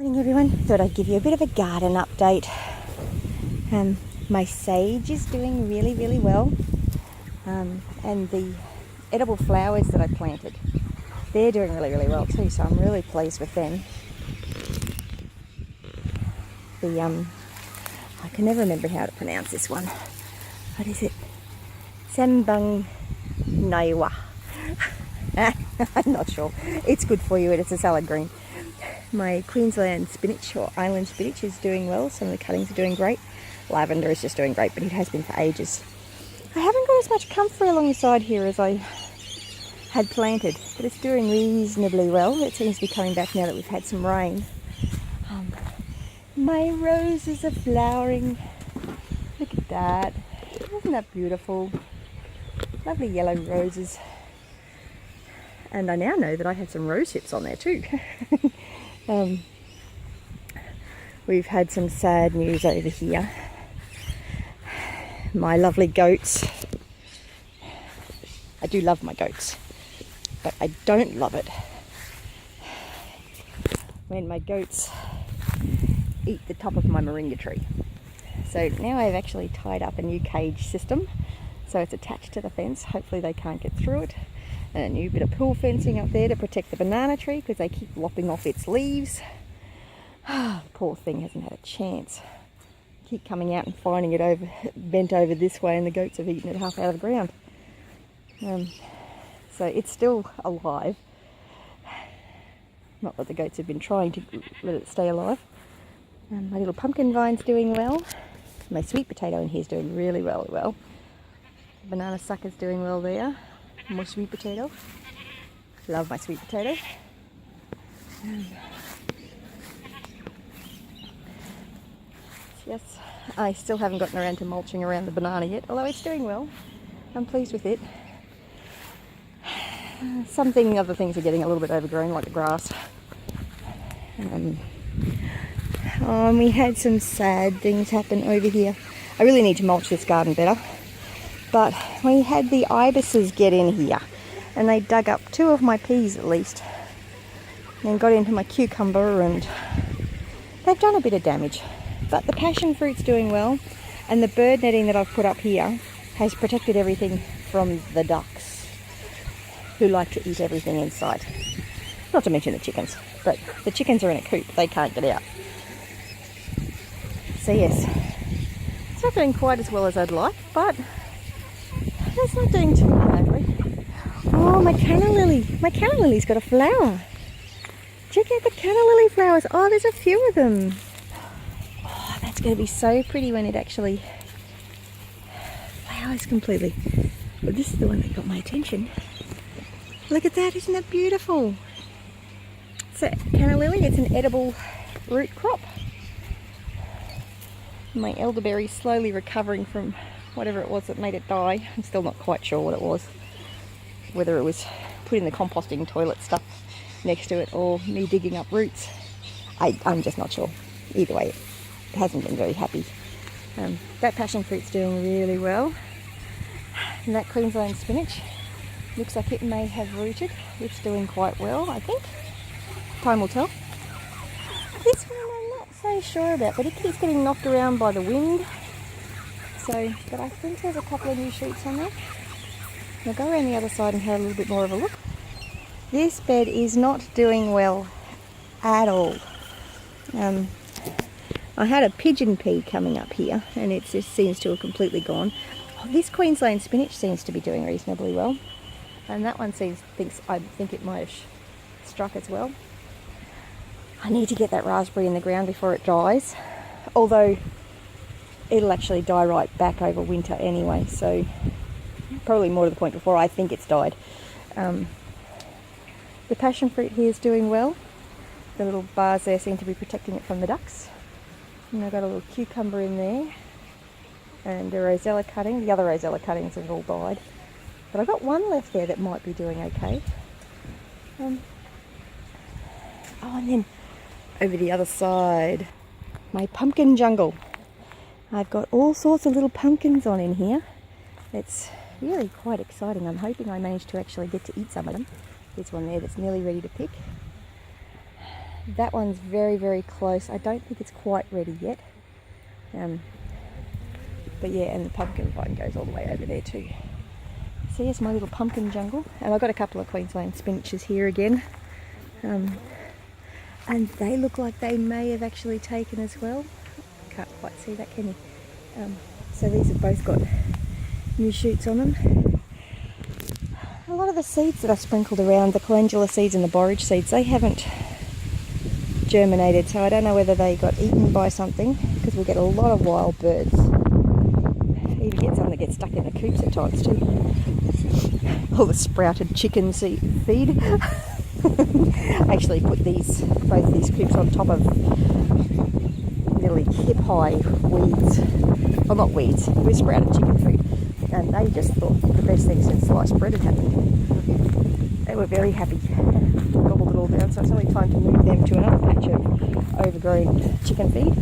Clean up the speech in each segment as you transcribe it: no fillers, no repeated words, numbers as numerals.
Morning everyone, thought I'd give you a bit of a garden update. My sage is doing really well, and the edible flowers that I planted, they're doing really well too, so I'm really pleased with them. I can never remember how to pronounce this one. What is it? Sambung Naiwa. I'm not sure. It's good for you and it's a salad green. My Queensland spinach or island spinach is doing well. Some of the cuttings are doing great. Lavender is just doing great, but it has been for ages. I haven't got as much comfrey along the side here as I had planted, but it's doing reasonably well. It seems to be coming back now that we've had some rain. My roses are flowering. Look at that. Isn't that beautiful? Lovely yellow roses. And I now know that I had some rose hips on there too. We've had some sad news over here. My lovely goats. I do love my goats, but I don't love it when my goats eat the top of my moringa tree. So now I've actually tied up a new cage system, so it's attached to the fence. Hopefully they can't get through it. And a new bit of pool fencing up there to protect the banana tree because they keep lopping off its leaves. The poor thing hasn't had a chance. Keep coming out and finding it bent over this way, and the goats have eaten it half out of the ground. So it's still alive. Not that the goats have been trying to let it stay alive. My little pumpkin vine's doing well. My sweet potato in here is doing really well. The banana sucker's doing well there. More sweet potato. Love my sweet potato. Yes, I still haven't gotten around to mulching around the banana yet, although it's doing well. I'm pleased with it. Other things are getting a little bit overgrown, like the grass. And we had some sad things happen over here. I really need to mulch this garden better. But we had the ibises get in here, and they dug up 2 of my peas at least, and got into my cucumber, and they've done a bit of damage. But the passion fruit's doing well, and the bird netting that I've put up here has protected everything from the ducks, who like to eat everything in sight. Not to mention the chickens, but the chickens are in a coop, they can't get out. So yes, it's not doing quite as well as I'd like, but it's not doing too badly. Oh, my canna lily. My canna lily's got a flower. Check out the canna lily flowers. Oh, there's a few of them. Oh, that's going to be so pretty when it actually flowers completely. Well, this is the one that got my attention. Look at that. Isn't that beautiful? So, canna lily, it's an edible root crop. My elderberry's slowly recovering from whatever it was that made it die. I'm still not quite sure what it was. Whether it was putting the composting toilet stuff next to it or me digging up roots. I'm just not sure. Either way, it hasn't been very happy. That passion fruit's doing really well. And that Queensland spinach looks like it may have rooted. It's doing quite well, I think. Time will tell. This one I'm not so sure about, but it keeps getting knocked around by the wind. So, but I think there's a couple of new shoots on there. I'll go around the other side and have a little bit more of a look. This bed is not doing well at all. I had a pigeon pea coming up here, and it just seems to have completely gone. This Queensland spinach seems to be doing reasonably well, and that one I think it might have struck as well. I need to get that raspberry in the ground before it dies, although it'll actually die right back over winter anyway, so probably more to the point before I think it's died. The passion fruit here is doing well. The little bars there seem to be protecting it from the ducks. And I've got a little cucumber in there, and a rosella cutting. The other rosella cuttings have all died, but I've got one left there that might be doing okay. And then over the other side, my pumpkin jungle. I've got all sorts of little pumpkins on in here. It's really quite exciting. I'm hoping I manage to actually get to eat some of them. There's one there that's nearly ready to pick. that one's very, very close. I don't think it's quite ready yet. But yeah, and the pumpkin vine goes all the way over there too. So here's my little pumpkin jungle. And I've got a couple of Queensland spinaches here again. And they look like they may have actually taken as well. Can't quite see that, can you? So these have both got new shoots on them. A lot of the seeds that I've sprinkled around, the calendula seeds and the borage seeds, they haven't germinated, so I don't know whether they got eaten by something, because we get a lot of wild birds. You even get some that get stuck in the coops at times too. All the sprouted chicken feed. I actually put both these coops on top of nearly hip-high weeds. Well, not weeds, with sprouted chicken food. And they just thought the best thing since sliced bread had happened. They were very happy. Gobbled it all down, so it's only time to move them to another patch of overgrown chicken feed.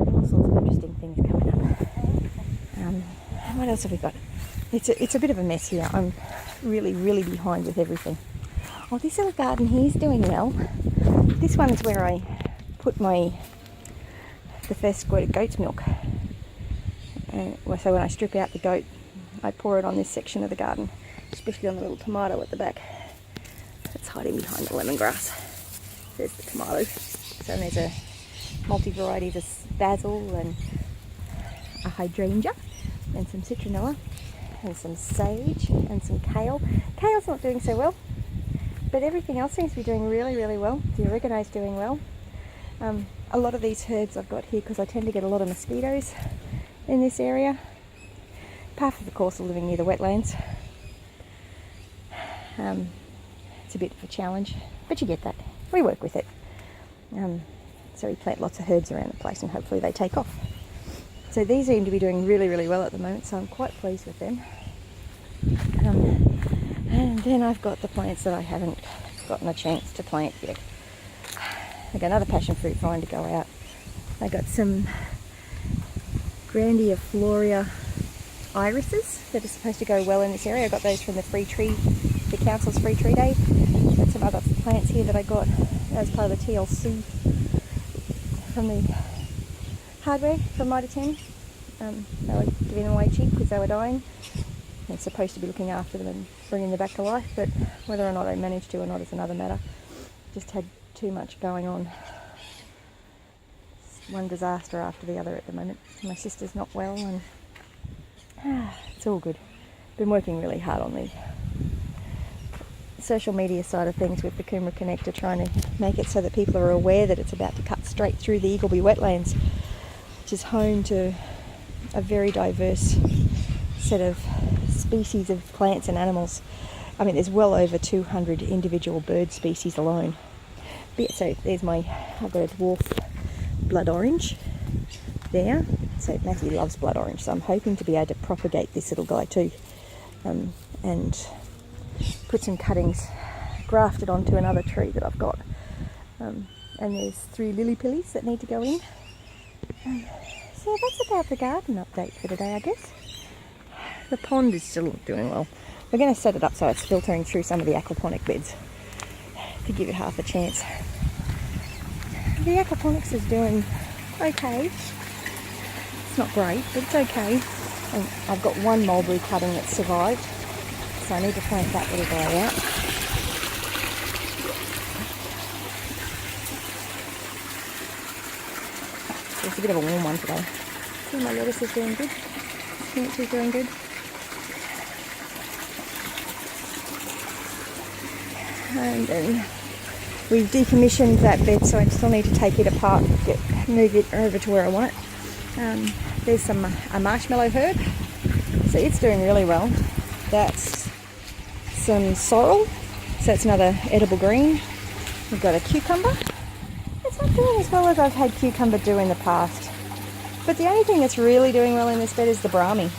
All sorts of interesting things coming up. What else have we got? It's a bit of a mess here. I'm really, really behind with everything. Oh, this little garden here is doing well. This one's where I put the first squirt of goat's milk. So when I strip out the goat, I pour it on this section of the garden, especially on the little tomato at the back. It's hiding behind the lemongrass. There's the tomato. So there's a multi-variety of basil and a hydrangea and some citronella and some sage and some kale. Kale's not doing so well, but everything else seems to be doing really, really well. The oregano's doing well. A lot of these herbs I've got here because I tend to get a lot of mosquitoes in this area. Part of the course of living near the wetlands. It's a bit of a challenge, but you get that. We work with it. So we plant lots of herbs around the place and hopefully they take off. So these seem to be doing really, really well at the moment, so I'm quite pleased with them. And then I've got the plants that I haven't gotten a chance to plant yet. I've got another passion fruit vine to go out. I got some Grandiifloria irises that are supposed to go well in this area. I got those from the council's free tree day. Got some other plants here that I got as part of the TLC from the hardware from Mitre 10. They were giving them away cheap because they were dying. I'm supposed to be looking after them and bringing them back to life, but whether or not I managed to or not is another matter. Just had too much going on. One disaster after the other at the moment. My sister's not well and it's all good. Been working really hard on the social media side of things with the Coomera Connector, trying to make it so that people are aware that it's about to cut straight through the Eagleby wetlands, which is home to a very diverse set of species of plants and animals. I mean, there's well over 200 individual bird species alone. But yeah, so there's I've got a dwarf blood orange there. So Matthew loves blood orange, so I'm hoping to be able to propagate this little guy too. And put some cuttings grafted onto another tree that I've got. And there's 3 lily pillies that need to go in. So that's about the garden update for today, I guess. The pond is still doing well. We're going to set it up so it's filtering through some of the aquaponic beds to give it half a chance. The aquaponics is doing okay. It's not great, but it's okay. And I've got one mulberry cutting that survived, so I need to plant that little guy out. It's a bit of a warm one today. See, my lettuce is doing good. Spinach is doing good. And then we've decommissioned that bed, so I still need to take it apart, move it over to where I want it. There's a marshmallow herb, so it's doing really well. That's some sorrel, so it's another edible green. We've got a cucumber. It's not doing as well as I've had cucumber do in the past, but the only thing that's really doing well in this bed is the brahmi,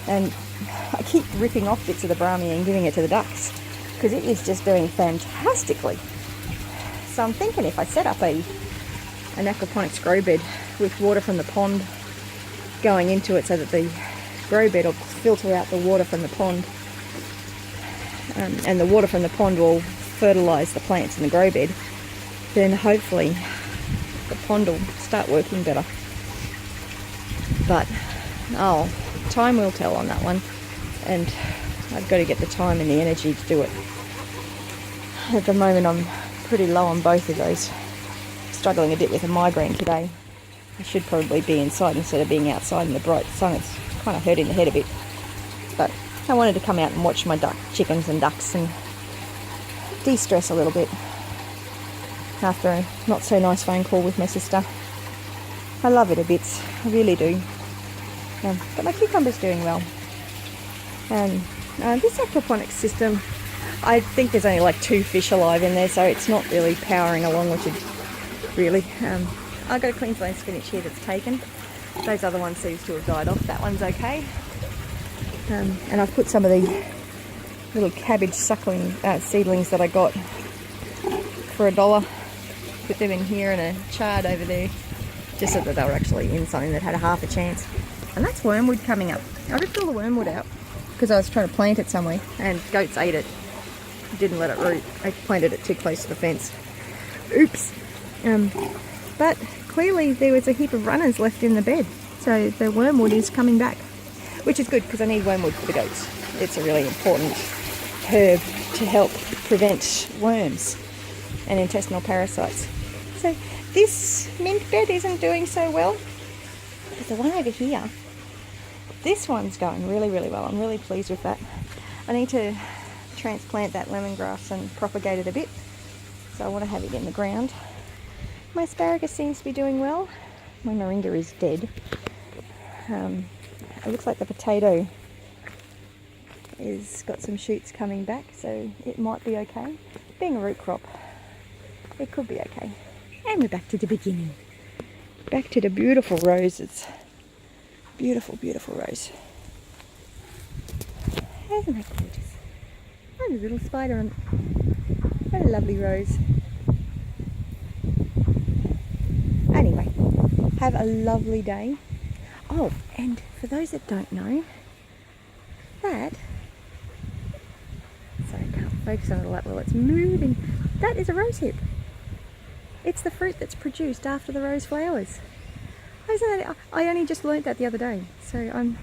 and I keep ripping off bits of the brahmi and giving it to the ducks because it is just doing fantastically. So I'm thinking if I set up an aquaponics grow bed with water from the pond going into it so that the grow bed will filter out the water from the pond, and the water from the pond will fertilise the plants in the grow bed, then hopefully the pond will start working better. But time will tell on that one, and I've got to get the time and the energy to do it. At the moment I'm pretty low on both of those. Struggling a bit with a migraine today. I should probably be inside instead of being outside in the bright sun. It's kind of hurting the head a bit. But I wanted to come out and watch my chickens and ducks and de-stress a little bit after a not so nice phone call with my sister. I love it a bit, I really do. But my cucumber's doing well. And this aquaponics system, I think there's only like 2 fish alive in there, so it's not really powering along, which is really. I've got a Queensland spinach here that's taken. Those other ones seems to have died off. That one's okay. And I've put some of the little cabbage suckling seedlings that I got for $1. Put them in here and a chard over there, just so that they were actually in something that had a half a chance. And that's wormwood coming up. I ripped all the wormwood out because I was trying to plant it somewhere and goats ate it. Didn't let it root. I planted it too close to the fence. Oops. But clearly there was a heap of runners left in the bed, so the wormwood is coming back, which is good because I need wormwood for the goats. It's a really important herb to help prevent worms and intestinal parasites. So this mint bed isn't doing so well, but the one over here, this one's going really, really well. I'm really pleased with that. I need to transplant that lemongrass and propagate it a bit, so I want to have it in the ground. My asparagus seems to be doing well. My moringa is dead. It looks like the potato is got some shoots coming back, so it might be okay. Being a root crop, it could be okay. And we're back to the beginning. Back to the beautiful roses. Beautiful, beautiful rose. Isn't that gorgeous? Oh, there's a little spider on it. What a lovely rose. Anyway, have a lovely day. Oh, and for those that don't know, sorry, I can't focus on it a lot while it's moving. That is a rose hip. It's the fruit that's produced after the rose flowers. I only just learnt that the other day. So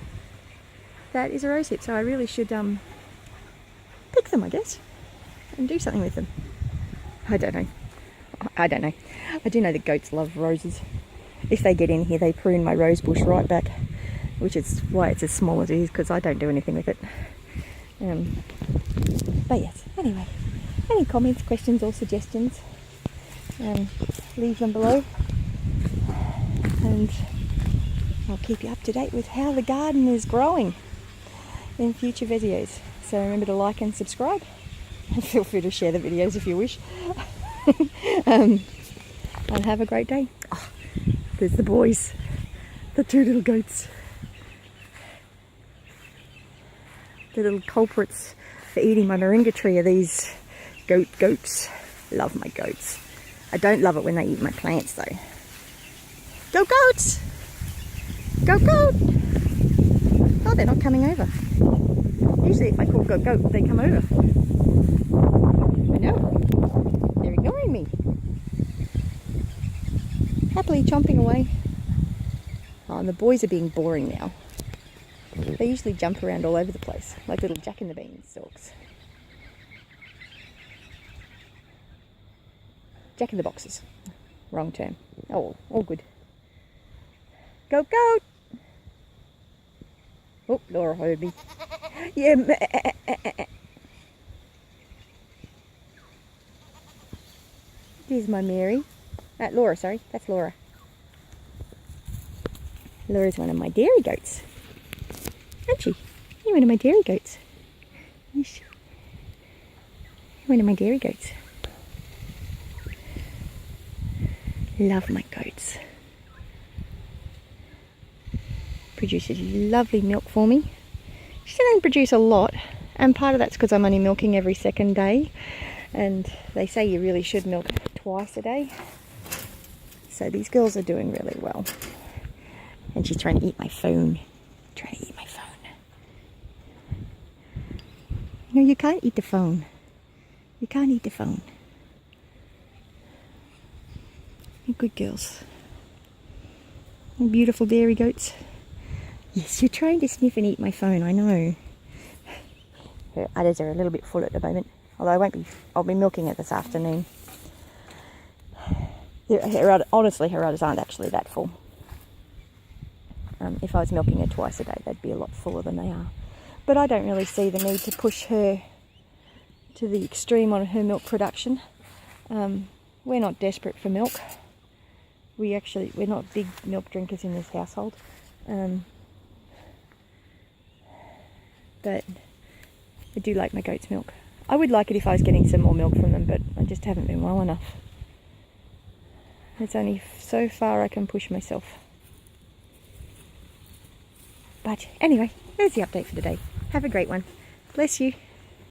that is a rose hip. So I really should pick them, I guess, and do something with them. I don't know. I do know that goats love roses. If they get in here, they prune my rose bush right back, which is why it's as small as it is, because I don't do anything with it. But yes, anyway, any comments, questions or suggestions, leave them below, and I'll keep you up to date with how the garden is growing in future videos. So remember to like and subscribe, and feel free to share the videos if you wish. And have a great day. Oh, there's the boys, the 2 little goats, the little culprits for eating my moringa tree are these goats. Love my goats. I don't love it when they eat my plants though. Go goats! Go goat! Oh, they're not coming over. Usually if I call go goat, they come over. I know. They're ignoring me. Happily chomping away. Oh, and the boys are being boring now. They usually jump around all over the place, like little jack-in-the-bean stalks. Jack-in-the-boxes. Wrong term. Oh, all good. Go goat! Oh, Laura heard me. Yeah. Here's my Mary. Laura, sorry. That's Laura. Laura's one of my dairy goats. Aren't she? You're one of my dairy goats. Yes. You're one of my dairy goats. Love my goats. Produces lovely milk for me. She doesn't produce a lot, and part of that's because I'm only milking every second day, and they say you really should milk twice a day. So these girls are doing really well. And she's trying to eat my phone. No, you can't eat the phone. You can't eat the phone. You're good girls. You're beautiful dairy goats. Yes, you're trying to sniff and eat my phone, I know. Her udders are a little bit full at the moment, although I'll be milking it this afternoon. Honestly, her udders aren't actually that full. If I was milking her twice a day, they'd be a lot fuller than they are. But I don't really see the need to push her to the extreme on her milk production. We're not desperate for milk. We're not big milk drinkers in this household. But I do like my goat's milk. I would like it if I was getting some more milk from them, but I just haven't been well enough. It's only so far I can push myself. But anyway, there's the update for today. Have a great one. Bless you.